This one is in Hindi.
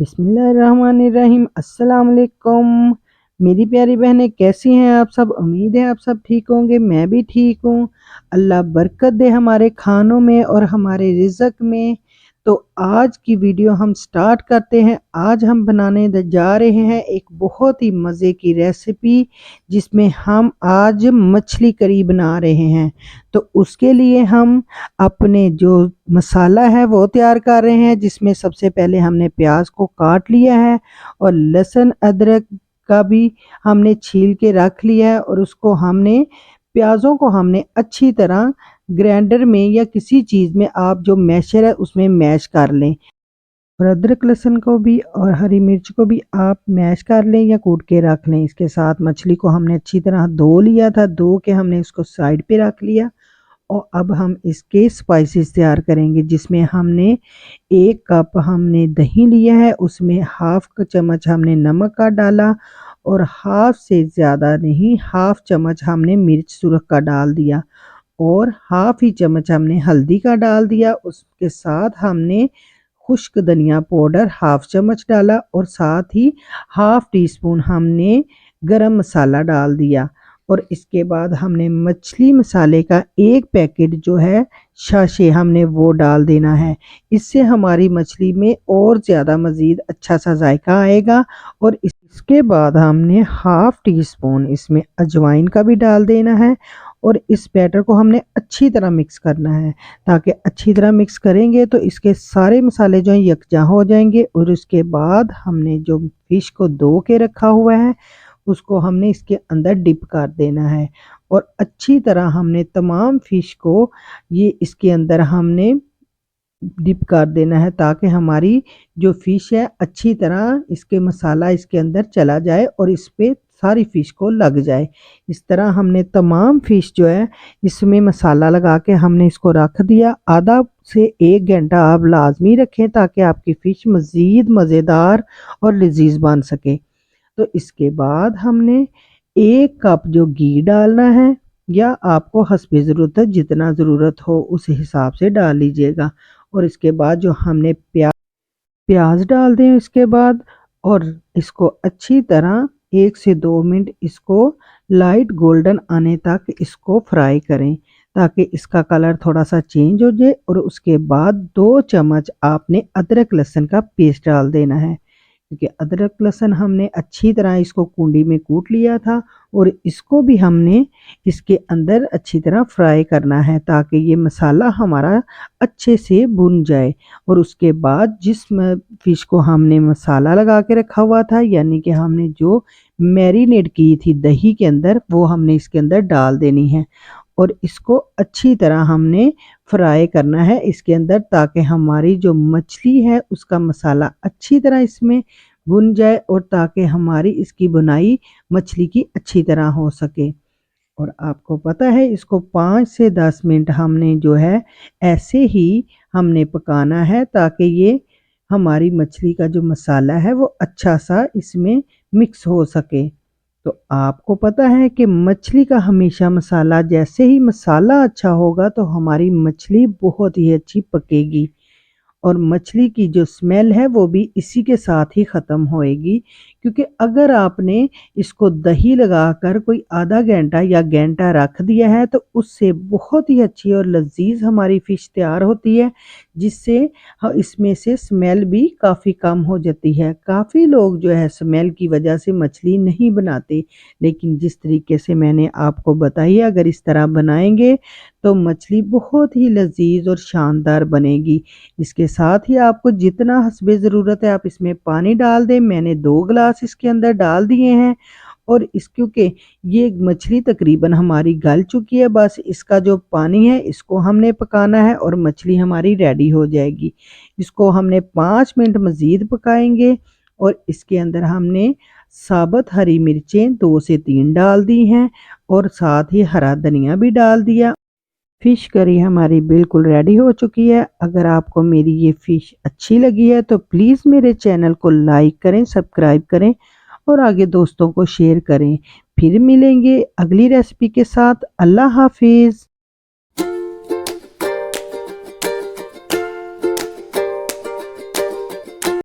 बिस्मिल्लाहिर्रहमानिर्रहीम। अस्सलाम वालेकुम। मेरी प्यारी बहनें, कैसी हैं आप सब? उम्मीद है आप सब ठीक होंगे। मैं भी ठीक हूँ। अल्लाह बरकत दे हमारे खानों में और हमारे रिज़्क में। तो आज की वीडियो हम स्टार्ट करते हैं। आज हम बनाने जा रहे हैं एक बहुत ही मज़े की रेसिपी, जिसमें हम आज मछली करी बना रहे हैं। तो उसके लिए हम अपने जो मसाला है वो तैयार कर रहे हैं, जिसमें सबसे पहले हमने प्याज को काट लिया है और लहसुन अदरक का भी हमने छील के रख लिया है, और उसको हमने प्याज़ों को हमने अच्छी तरह ग्राइंडर में या किसी चीज़ में, आप जो मैशर है उसमें मैश कर लें। और अदरक लहसुन को भी और हरी मिर्च को भी आप मैश कर लें या कूट के रख लें। इसके साथ मछली को हमने अच्छी तरह धो लिया था, धो के हमने इसको साइड पे रख लिया। और अब हम इसके स्पाइसेस तैयार करेंगे, जिसमें हमने 1 कप हमने दही लिया है, उसमें हाफ चम्मच हमने नमक का डाला, और हाफ से ज़्यादा नहीं, हाफ चम्मच हमने मिर्च सुरख का डाल दिया, और हाफ ही चम्मच हमने हल्दी का डाल दिया। उसके साथ हमने खुश्क धनिया पाउडर हाफ चम्मच डाला, और साथ ही हाफ टी स्पून हमने गरम मसाला डाल दिया। और इसके बाद हमने मछली मसाले का 1 पैकेट जो है शाशे, हमने वो डाल देना है। इससे हमारी मछली में और ज़्यादा मज़ीद अच्छा सा जायका आएगा। और इसके बाद हमने हाफ टी स्पून इसमें अजवाइन का भी डाल देना है, और इस बैटर को हमने अच्छी तरह मिक्स करना है। ताकि अच्छी तरह मिक्स करेंगे तो इसके सारे मसाले जो हैं यकजा हो जाएंगे। और उसके बाद हमने जो फिश को धो के रखा हुआ है, उसको हमने इसके अंदर डिप कर देना है, और अच्छी तरह हमने तमाम फिश को ये इसके अंदर हमने डिप कर देना है, ताकि हमारी जो फिश है अच्छी तरह इसके मसाला इसके अंदर चला जाए और इस पे सारी फिश को लग जाए। इस तरह हमने तमाम फिश जो है इसमें मसाला लगा के हमने इसको रख दिया। आधा से 1 घंटा आप लाजमी रखें, ताकि आपकी फ़िश मज़ीद मज़ेदार और लजीज बन सके। तो इसके बाद हमने 1 कप जो घी डालना है, या आपको हस्बे ज़रूरत है, जितना ज़रूरत हो उस हिसाब से डाल लीजिएगा। और इसके बाद जो हमने प्याज डाल दें इसके बाद, और इसको अच्छी तरह 1 से 2 मिनट इसको लाइट गोल्डन आने तक इसको फ्राई करें, ताकि इसका कलर थोड़ा सा चेंज हो जाए। और उसके बाद 2 चम्मच आपने अदरक लहसुन का पेस्ट डाल देना है, क्योंकि अदरक लहसुन हमने अच्छी तरह इसको कुंडी में कूट लिया था, और इसको भी हमने इसके अंदर अच्छी तरह फ्राई करना है, ताकि ये मसाला हमारा अच्छे से भुन जाए। और उसके बाद जिस फिश को हमने मसाला लगा के रखा हुआ था, यानी कि हमने जो मैरिनेट की थी दही के अंदर, वो हमने इसके अंदर डाल देनी है, और इसको अच्छी तरह हमने फ्राई करना है इसके अंदर, ताकि हमारी जो मछली है उसका मसाला अच्छी तरह इसमें भुन जाए, और ताकि हमारी इसकी बुनाई मछली की अच्छी तरह हो सके। और आपको पता है, इसको 5 से 10 मिनट हमने जो है ऐसे ही हमने पकाना है, ताकि ये हमारी मछली का जो मसाला है वो अच्छा सा इसमें मिक्स हो सके। तो आपको पता है कि मछली का हमेशा मसाला, जैसे ही मसाला अच्छा होगा तो हमारी मछली बहुत ही अच्छी पकेगी, और मछली की जो स्मेल है वो भी इसी के साथ ही ख़त्म होएगी। क्योंकि अगर आपने इसको दही लगाकर कोई आधा घंटा या घंटा रख दिया है, तो उससे बहुत ही अच्छी और लजीज हमारी फ़िश तैयार होती है, जिससे इसमें से स्मेल भी काफ़ी कम हो जाती है। काफ़ी लोग जो है स्मेल की वजह से मछली नहीं बनाते, लेकिन जिस तरीके से मैंने आपको बताई, अगर इस तरह बनाएंगे तो मछली बहुत ही लजीज और शानदार बनेगी। इसके साथ ही आपको जितना हस्बे ज़रूरत है आप इसमें पानी डाल दें। मैंने 2 गिलास इसके अंदर डाल दिए हैं, और इस क्योंकि ये मछली तकरीबन हमारी गल चुकी है, बस इसका जो पानी है इसको हमने पकाना है, और मछली हमारी रेडी हो जाएगी। इसको हमने 5 मिनट मज़ीद पकाएंगे, और इसके अंदर हमने साबुत हरी मिर्चें 2 से 3 डाल दी हैं, और साथ ही हरा धनिया भी डाल दिया। फ़िश करी हमारी बिल्कुल रेडी हो चुकी है। अगर आपको मेरी ये फ़िश अच्छी लगी है तो प्लीज़ मेरे चैनल को लाइक करें, सब्सक्राइब करें, और आगे दोस्तों को शेयर करें। फिर मिलेंगे अगली रेसिपी के साथ। अल्लाह हाफ़िज़।